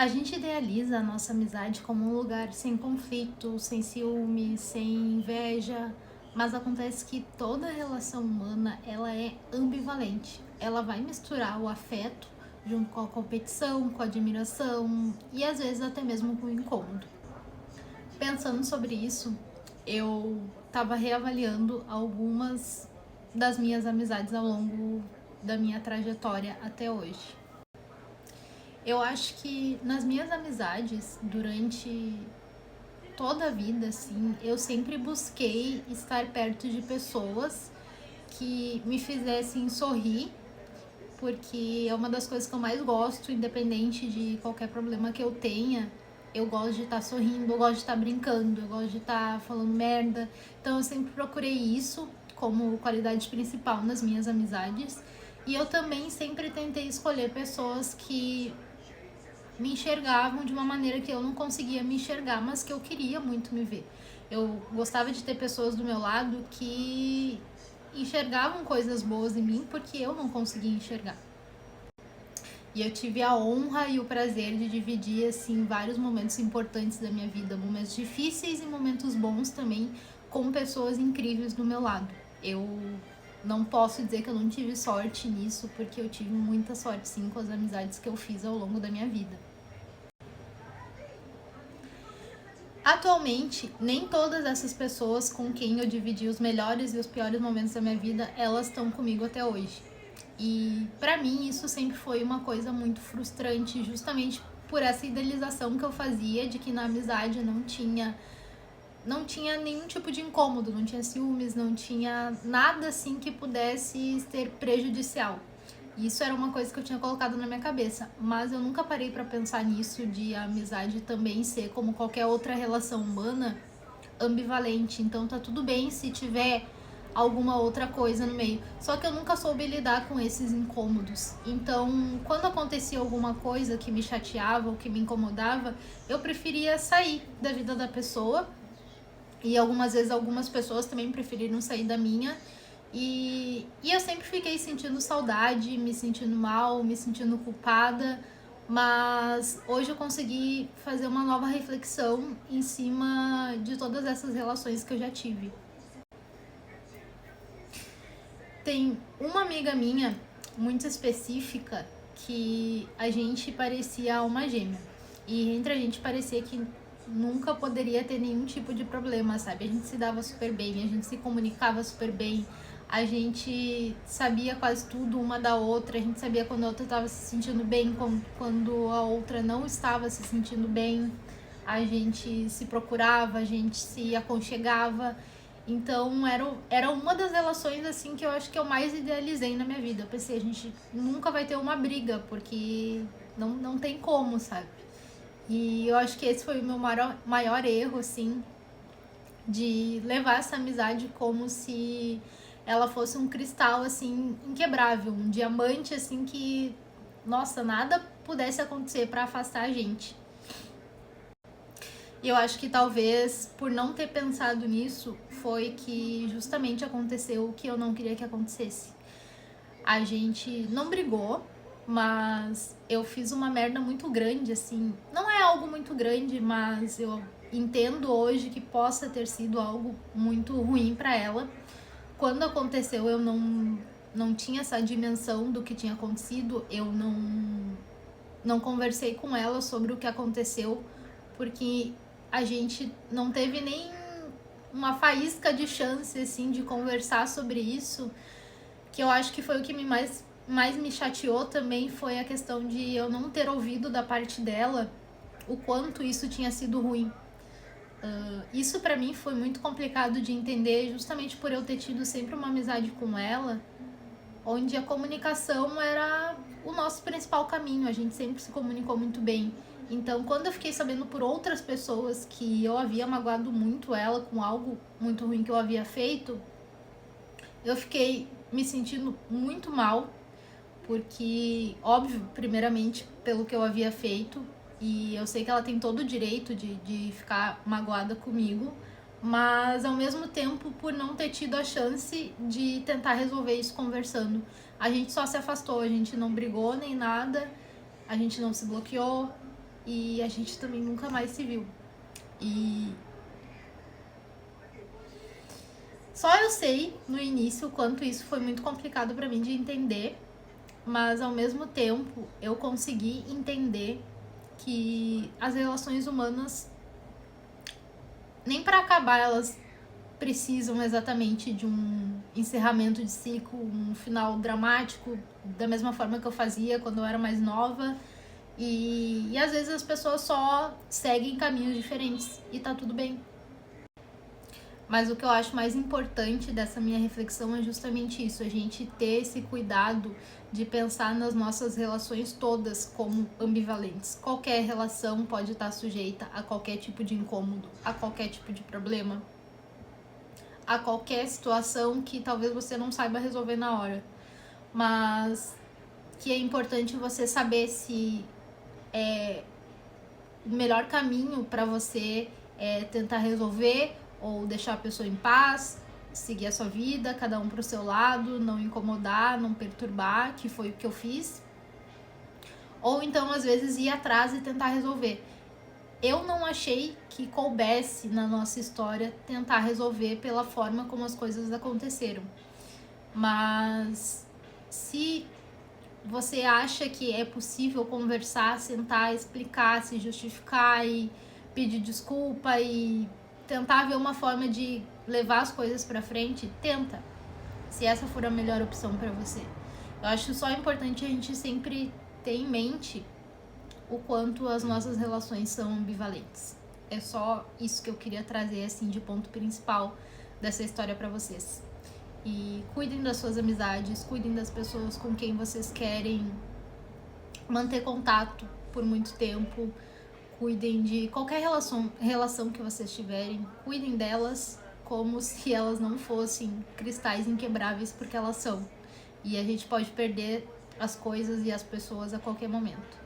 A gente idealiza a nossa amizade como um lugar sem conflito, sem ciúme, sem inveja, mas acontece que toda relação humana ela é ambivalente. Ela vai misturar o afeto junto com a competição, com a admiração e às vezes até mesmo com o incômodo. Pensando sobre isso, eu estava reavaliando algumas das minhas amizades ao longo da minha trajetória até hoje. Eu acho que nas minhas amizades, durante toda a vida, assim, eu sempre busquei estar perto de pessoas que me fizessem sorrir, porque é uma das coisas que eu mais gosto, independente de qualquer problema que eu tenha. Eu gosto de estar sorrindo, eu gosto de estar brincando, eu gosto de estar falando merda. Então eu sempre procurei isso como qualidade principal nas minhas amizades. E eu também sempre tentei escolher pessoas que me enxergavam de uma maneira que eu não conseguia me enxergar, mas que eu queria muito me ver. Eu gostava de ter pessoas do meu lado que enxergavam coisas boas em mim porque eu não conseguia enxergar. E eu tive a honra e o prazer de dividir assim vários momentos importantes da minha vida, momentos difíceis e momentos bons também, com pessoas incríveis do meu lado. Eu não posso dizer que eu não tive sorte nisso, porque eu tive muita sorte sim com as amizades que eu fiz ao longo da minha vida. Atualmente, nem todas essas pessoas com quem eu dividi os melhores e os piores momentos da minha vida, elas estão comigo até hoje. E pra mim isso sempre foi uma coisa muito frustrante, justamente por essa idealização que eu fazia de que na amizade não tinha nenhum tipo de incômodo, não tinha ciúmes, não tinha nada assim que pudesse ser prejudicial. Isso era uma coisa que eu tinha colocado na minha cabeça, mas eu nunca parei pra pensar nisso, de a amizade também ser como qualquer outra relação humana, ambivalente. Então tá tudo bem se tiver alguma outra coisa no meio. Só que eu nunca soube lidar com esses incômodos. Então, quando acontecia alguma coisa que me chateava ou que me incomodava, eu preferia sair da vida da pessoa. E algumas vezes algumas pessoas também preferiram sair da minha. E eu sempre fiquei sentindo saudade, me sentindo mal, me sentindo culpada, mas hoje eu consegui fazer uma nova reflexão em cima de todas essas relações que eu já tive. Tem uma amiga minha, muito específica, que a gente parecia uma gêmea. E entre a gente parecia que nunca poderia ter nenhum tipo de problema, sabe? A gente se dava super bem, a gente se comunicava super bem, a gente sabia quase tudo uma da outra, a gente sabia quando a outra estava se sentindo bem, quando a outra não estava se sentindo bem, a gente se procurava, a gente se aconchegava. Então era uma das relações assim que eu acho que eu mais idealizei na minha vida. Eu pensei, a gente nunca vai ter uma briga, porque não tem como, sabe? E eu acho que esse foi o meu maior erro, assim, de levar essa amizade como se ela fosse um cristal, assim, inquebrável, um diamante, assim, que, nossa, nada pudesse acontecer para afastar a gente. E eu acho que talvez por não ter pensado nisso foi que justamente aconteceu o que eu não queria que acontecesse. A gente não brigou, mas eu fiz uma merda muito grande, assim. Não é algo muito grande, mas eu entendo hoje que possa ter sido algo muito ruim pra ela. Quando aconteceu, eu não tinha essa dimensão do que tinha acontecido, eu não conversei com ela sobre o que aconteceu, porque a gente não teve nem uma faísca de chance, assim, de conversar sobre isso, que eu acho que foi o que mais me chateou também, foi a questão de eu não ter ouvido da parte dela o quanto isso tinha sido ruim. Isso pra mim foi muito complicado de entender, justamente por eu ter tido sempre uma amizade com ela, onde a comunicação era o nosso principal caminho, a gente sempre se comunicou muito bem. Então, quando eu fiquei sabendo por outras pessoas que eu havia magoado muito ela com algo muito ruim que eu havia feito, eu fiquei me sentindo muito mal, porque, óbvio, primeiramente pelo que eu havia feito, e eu sei que ela tem todo o direito de ficar magoada comigo, mas ao mesmo tempo por não ter tido a chance de tentar resolver isso conversando. A gente só se afastou, a gente não brigou nem nada, a gente não se bloqueou, e a gente também nunca mais se viu. E só eu sei no início o quanto isso foi muito complicado para mim de entender, mas ao mesmo tempo eu consegui entender que as relações humanas, nem para acabar, elas precisam exatamente de um encerramento de ciclo, um final dramático, da mesma forma que eu fazia quando eu era mais nova. E às vezes as pessoas só seguem caminhos diferentes e tá tudo bem. Mas o que eu acho mais importante dessa minha reflexão é justamente isso, a gente ter esse cuidado de pensar nas nossas relações todas como ambivalentes. Qualquer relação pode estar sujeita a qualquer tipo de incômodo, a qualquer tipo de problema, a qualquer situação que talvez você não saiba resolver na hora. Mas que é importante você saber se o melhor caminho para você é tentar resolver ou deixar a pessoa em paz, seguir a sua vida, cada um pro seu lado, não incomodar, não perturbar, que foi o que eu fiz. Ou então, às vezes, ir atrás e tentar resolver. Eu não achei que coubesse na nossa história tentar resolver pela forma como as coisas aconteceram. Mas se você acha que é possível conversar, sentar, explicar, se justificar e pedir desculpa e tentar ver uma forma de levar as coisas pra frente, tenta. Se essa for a melhor opção pra você. Eu acho só importante a gente sempre ter em mente o quanto as nossas relações são ambivalentes. É só isso que eu queria trazer assim de ponto principal dessa história pra vocês. E cuidem das suas amizades, cuidem das pessoas com quem vocês querem manter contato por muito tempo. Cuidem de qualquer relação que vocês tiverem. Cuidem delas como se elas não fossem cristais inquebráveis, porque elas são. E a gente pode perder as coisas e as pessoas a qualquer momento.